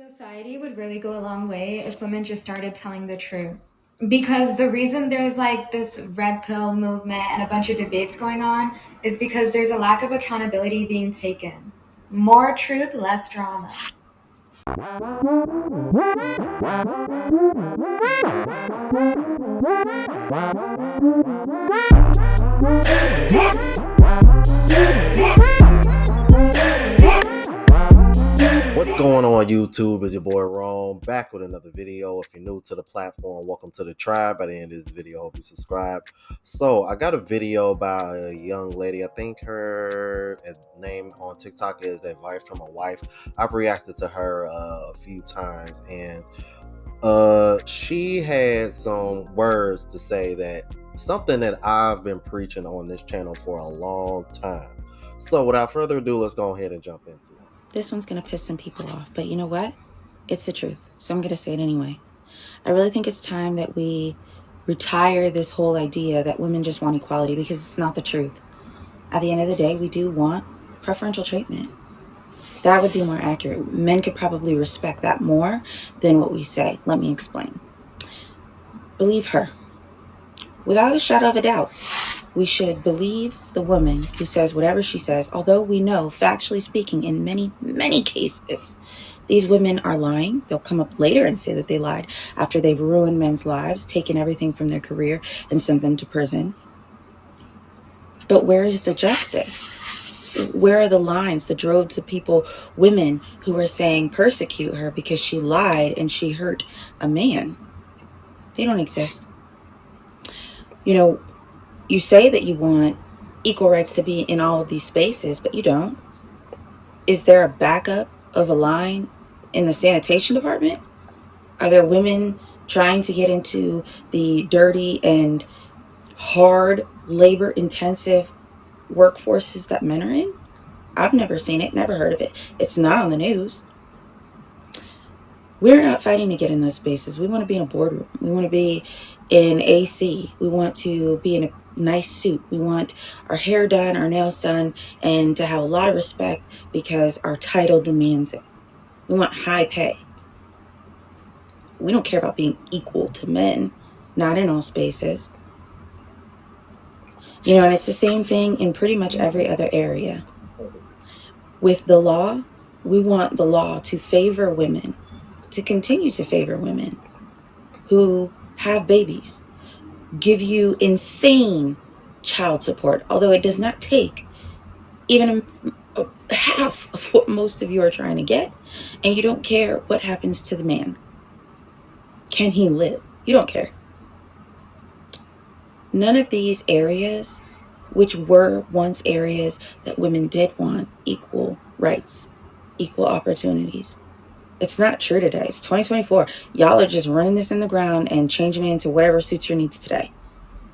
Society would really go a long way if women just started telling the truth. Because the reason there's like this red pill movement and a bunch of debates going on is because there's a lack of accountability being taken. More truth, less drama. What's going on YouTube? Is your boy Rome back with another video. If you're new to the platform, welcome to the tribe. By the end of this video, hope you subscribe. So I got a video by a young lady. I think her name on TikTok is Advice from a Wife. I've reacted to her a few times, and she had some words to say that something that I've been preaching on this channel for a long time. So without further ado, let's go ahead and jump into it. This one's going to piss some people off, but you know what? It's the truth, so I'm going to say it anyway. I really think it's time that we retire this whole idea that women just want equality, because it's not the truth. At the end of the day, we do want preferential treatment. That would be more accurate. Men could probably respect that more than what we say. Let me explain. Believe her. Without a shadow of a doubt, we should believe the woman who says whatever she says, although we know, factually speaking, in many, many cases, these women are lying. They'll come up later and say that they lied after they've ruined men's lives, taken everything from their career, and sent them to prison. But where is the justice? Where are the lines, the droves of people, women who are saying persecute her because she lied and she hurt a man? They don't exist. You know, you say that you want equal rights to be in all of these spaces, but you don't. Is there a backup of a line in the sanitation department? Are there women trying to get into the dirty and hard labor intensive workforces that men are in? I've never seen it, never heard of it. It's not on the news. We're not fighting to get in those spaces. We want to be in a boardroom. We want to be in AC. We want to be in a nice suit. We want our hair done, our nails done, and to have a lot of respect because our title demands it. We want high pay. We don't care about being equal to men, not in all spaces. And it's the same thing in pretty much every other area. With the law, we want the law to favor women, to continue to favor women who have babies, give you insane child support, although it does not take even half of what most of you are trying to get, and you don't care what happens to the man. Can he live? You don't care. None of these areas, which were once areas that women did want equal rights, equal opportunities. It's not true today. It's 2024. Y'all are just running this in the ground and changing it into whatever suits your needs today.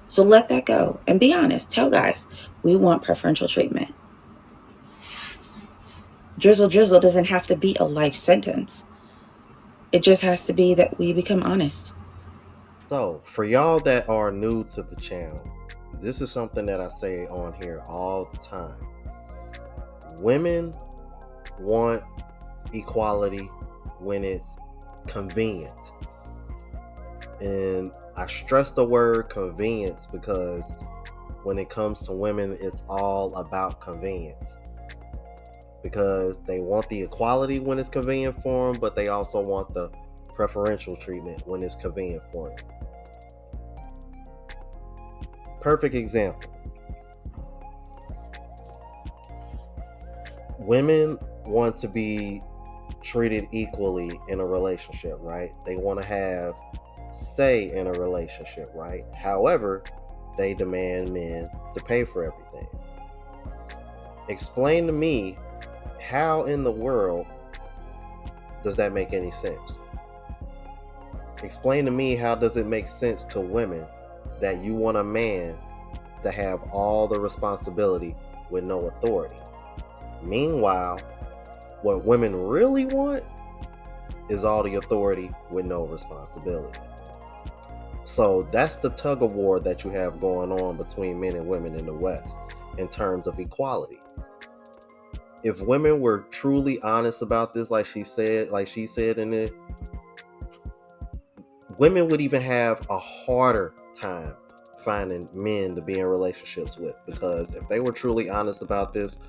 So let that go and be honest. Tell guys, we want preferential treatment. Drizzle doesn't have to be a life sentence. It just has to be that we become honest. So, for y'all that are new to the channel, this is something that I say on here all the time. Women want equality when it's convenient. And I stress the word convenience because when it comes to women, it's all about convenience. Because they want the equality when it's convenient for them, but they also want the preferential treatment when it's convenient for them. Perfect example. Women want to be treated equally in a relationship, right? They want to have say in a relationship, right? However, they demand men to pay for everything. Explain to me, how in the world does that make any sense? Explain to me, how does it make sense to women that you want a man to have all the responsibility with no authority? Meanwhile, what women really want is all the authority with no responsibility. So that's the tug of war that you have going on between men and women in the West in terms of equality. if women were truly honest about this, like she said in it, women would even have a harder time finding men to be in relationships with, because if they were truly honest about this,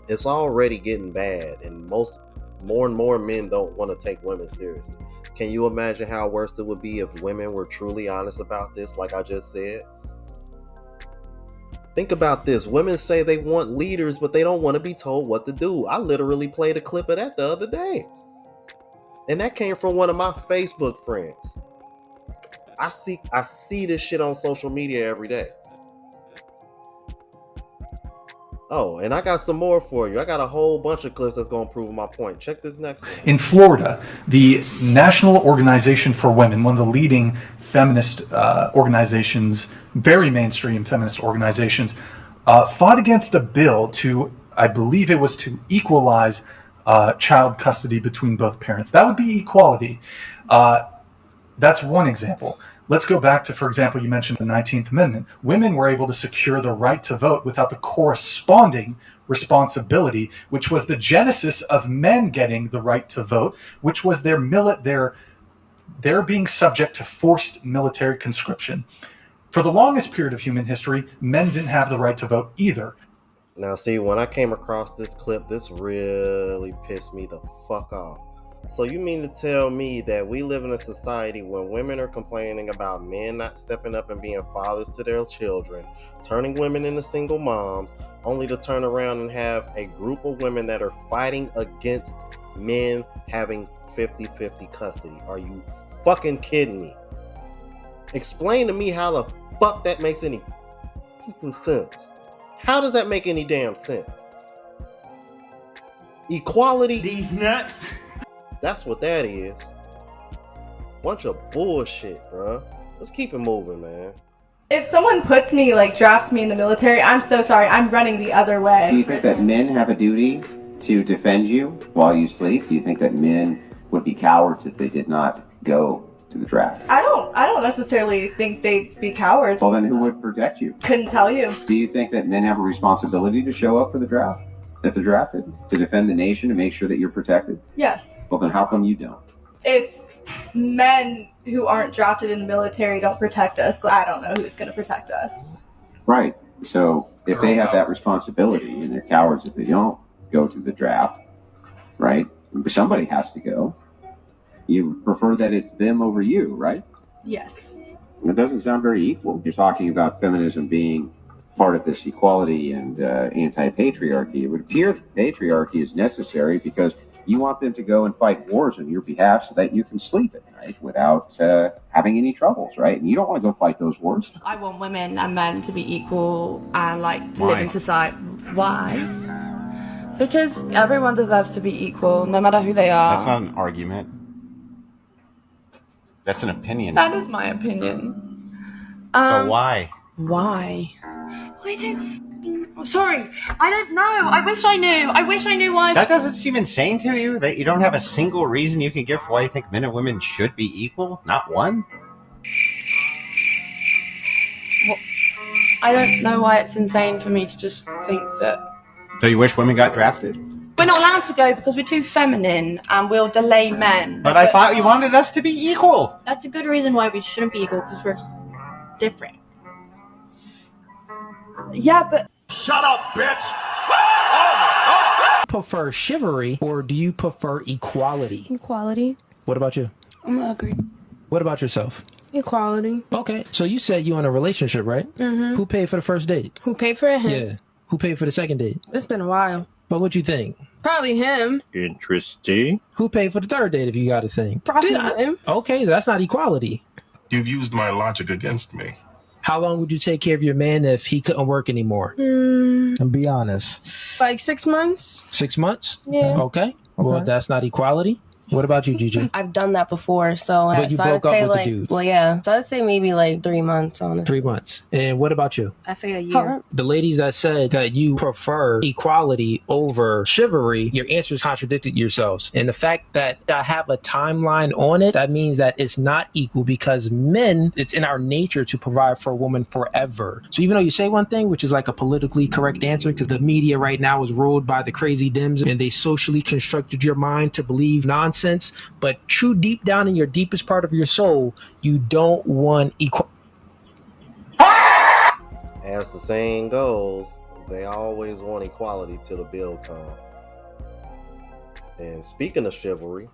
it's already getting bad, and more and more men don't want to take women seriously. Can you imagine how worse it would be if women were truly honest about this, like I just said? Think about this. Women say they want leaders, but they don't want to be told what to do. I literally played a clip of that the other day, and that came from one of my Facebook friends. I see this shit on social media every day. Oh, and I got some more for you. I got a whole bunch of clips that's going to prove my point. Check this next one. In Florida, the National Organization for Women, one of the leading feminist organizations, very mainstream feminist organizations, fought against a bill to, I believe it was to equalize child custody between both parents. That would be equality. That's one example. Let's go back to, for example, you mentioned the 19th Amendment. Women were able to secure the right to vote without the corresponding responsibility, which was the genesis of men getting the right to vote, which was their being subject to forced military conscription. For the longest period of human history, men didn't have the right to vote either. Now, see, when I came across this clip, this really pissed me the fuck off. So you mean to tell me that we live in a society where women are complaining about men not stepping up and being fathers to their children, turning women into single moms, only to turn around and have a group of women that are fighting against men having 50-50 custody? Are you fucking kidding me? Explain to me how the fuck that makes any sense. How does that make any damn sense? Equality? These nuts. That's what that is. Bunch of bullshit, bruh. Let's keep it moving, man. If someone puts me, drafts me in the military, I'm so sorry, I'm running the other way. Do you think that men have a duty to defend you while you sleep? Do you think that men would be cowards if they did not go to the draft? I don't necessarily think they'd be cowards. Well, then who would protect you? Couldn't tell you. Do you think that men have a responsibility to show up for the draft? If they're drafted? To defend the nation and make sure that you're protected? Yes. Well, then how come you don't? If men who aren't drafted in the military don't protect us, I don't know who's going to protect us. Right. So if they have that responsibility and they're cowards if they don't go to the draft, right? Somebody has to go. You prefer that it's them over you, right? Yes. It doesn't sound very equal. You're talking about feminism being part of this equality and anti-patriarchy. It would appear that patriarchy is necessary because you want them to go and fight wars on your behalf so that you can sleep at night without having any troubles, right? And you don't want to go fight those wars. I want women and men to be equal and to live in society. Why? Because everyone deserves to be equal, no matter who they are. That's not an argument. That's an opinion. That is my opinion. So why? Why? Sorry, I don't know. I wish I knew why. That doesn't seem insane to you? That you don't have a single reason you can give for why you think men and women should be equal? Not one? Well, I don't know why it's insane for me to just think that. So you wish women got drafted? We're not allowed to go because we're too feminine and we'll delay men. But I thought you wanted us to be equal. That's a good reason why we shouldn't be equal, because we're different. Yeah, but... Shut up, bitch! Prefer chivalry or do you prefer equality? Equality. What about you? I'm gonna agree. What about yourself? Equality. Okay, so you said you in a relationship, right? Mm-hmm. Who paid for the first date? Who paid for it? Him. Yeah. Who paid for the second date? It's been a while. But what you think? Probably him. Interesting. Who paid for the third date if you got to think? Probably him. Okay, that's not equality. You've used my logic against me. How long would you take care of your man if he couldn't work anymore? And be honest. Like 6 months. 6 months? Yeah. Okay. Well, that's not equality. What about you, Gigi? I've done that before, so But you so I would broke up say with the like, dude. well, yeah. So I'd say maybe like 3 months, honestly. 3 months. And what about you? I say a year. The ladies that said that you prefer equality over chivalry, your answers contradicted yourselves. And the fact that I have a timeline on it, that means that it's not equal because men, it's in our nature to provide for a woman forever. So even though you say one thing, which is like a politically correct answer, because the media right now is ruled by the crazy Dems and they socially constructed your mind to believe nonsense, but true deep down in your deepest part of your soul, you don't want equality. As the saying goes, they always want equality till the bill comes. And speaking of chivalry,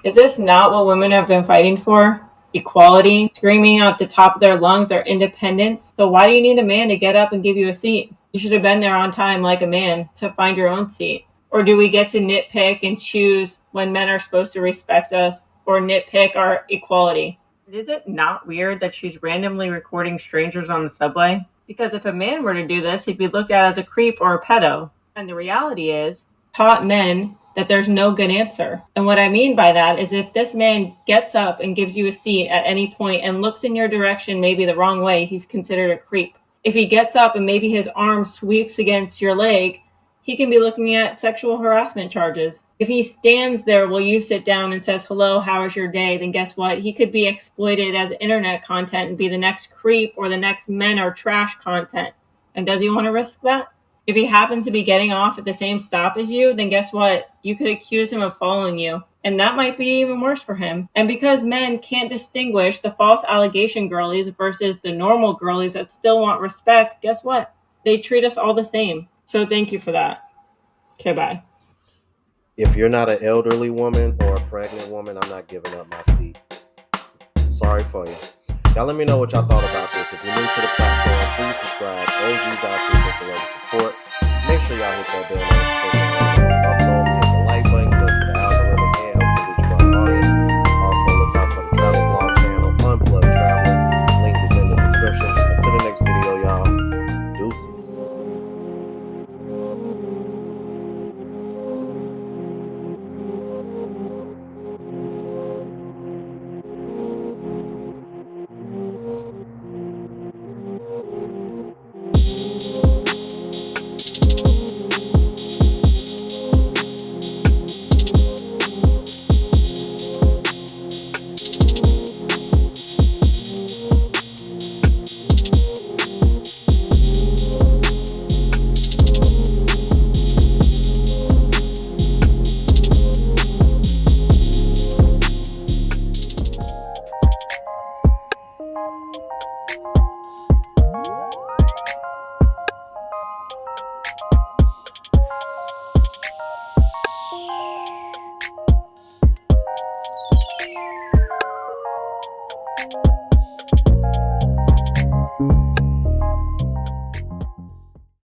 Is this not what women have been fighting for? Equality, screaming out the top of their lungs their independence. So why do you need a man to get up and give you a seat? You should have been there on time like a man to find your own seat. Or do we get to nitpick and choose when men are supposed to respect us or nitpick our equality? Is it not weird that she's randomly recording strangers on the subway? Because if a man were to do this, he'd be looked at as a creep or a pedo. And the reality is, taught men that there's no good answer. And what I mean by that is if this man gets up and gives you a seat at any point and looks in your direction maybe the wrong way, he's considered a creep. If he gets up and maybe his arm sweeps against your leg, he can be looking at sexual harassment charges. If he stands there while you sit down and says, hello, how was your day? Then guess what? He could be exploited as internet content and be the next creep or the next men are trash content. And does he want to risk that? If he happens to be getting off at the same stop as you, then guess what? You could accuse him of following you. And that might be even worse for him. And because men can't distinguish the false allegation girlies versus the normal girlies that still want respect, guess what? They treat us all the same. So thank you for that. Okay, bye. if you're not an elderly woman or a pregnant woman, I'm not giving up my seat. Sorry for you. Y'all let me know what y'all thought about this. If you're new to the platform, please subscribe. OGs out here with the way to support. Make sure y'all hit that bell notification. Upload me, hit the like button because the algorithm can help to reach my audience. Also, look out for the travel vlog channel, Unplugged Traveling. Link is in the description. Until the next video, y'all. Deuces.